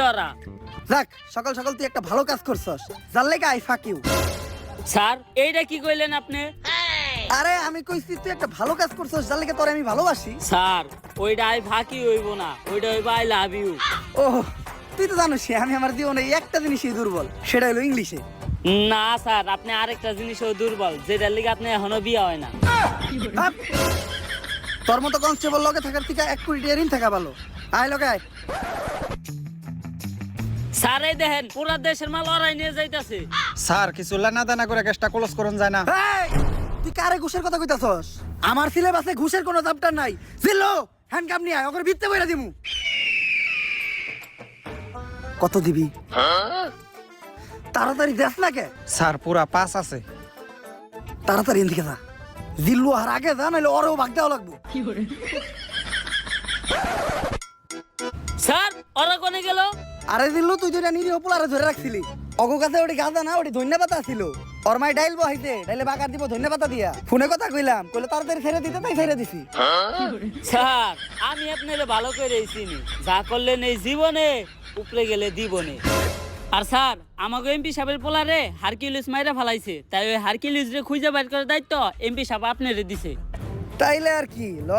বুঝছে ওরা। যাক, সকাল সকাল তুই একটা ভালো কাজ করছস, যার লেগে আই ফাক ইউ। স্যার এইটা কি কইলেন আপনি? আরে আমি কইছি তুই একটা ভালো কাজ করছস, যার লেগে তোরে আমি ভালোবাসি। স্যার ওইটা আই ফাঁকি হইব না, ওইটা হইব আই লাভ ইউ। ও, তুই তো জানিস আমি আমার জীবনে একটা জিনিসই দুর্বল, সেটা হলো ইংলিশে। না স্যার, আপনি আরেকটা জিনিসও দুর্বল, যেটার লিগে আপনি এখনো বিয়ে হয় না। হাপ! তোর মতো কনস্টেবল লগে থাকার থেকে 1 কোটি টাকা ঋণ থাকা ভালো। আয় লগে আয়। স্যার এই দেখেন পুরা দেশের মাল ওরাই নিয়ে যাইতাছে। স্যার কিছু লেনা দেনা করে কেসটা ক্লোজ করুন যায় না? এই, তুই কারে ঘুষের কথা কইতাছস? আমার সিলেবাসে ঘুষের কোনো চ্যাপ্টার নাই। জিল্লো, হ্যান্ডকাপ নিয়ে আয়, ওকে ভিত্তে বইরা দিমু। কত দিবি? তাড়াতাড়ি দেখ না কে। স্যার পুরা 5 আছে। তাড়াতাড়ি এদিকে যা। জিল্লু আর আগে যা, নাহলে ওরও ভাগ দেওয়া লাগবো। স্যার ওরা কোনে গেল? আরে জিল্লু, তুই যেটা নিরীহ পোলারে ধরে রাখছিলি, অগো কাছে ওটি গাঁদা না, ওটি ধন্যবাদ ছিল। ওর মাই ডাইল বহাইছে, ডাইলে বাগার দিব ধন্যবাদ দিয়া। ফোনে কথা কইলাম, কইলে তাড়াতাড়ি ছেড়ে দিতে, তাই ছেড়ে দিছি। স্যার আমি আপনারে ভালো করে চিনি, যা করলেন এই জীবনে উপরে গেলে দিবনে। আর স্যার আমাকে এমপি সাহেবের পোলারে হারকিউলিস মাইরা ফালাইছে, তাই ওই হারকিউলিস রে খুঁজে বাইর করার দায়িত্ব এমপি সাহেব আপনারে দিছে। তাইলে আর কি ল,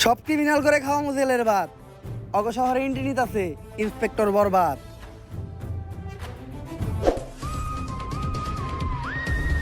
সব ক্রিমিনাল করে খাওয়া মুজেলের ভাত। অগ শহরে ইন্টিনিত আছে ইন্সপেক্টর বরবাদ।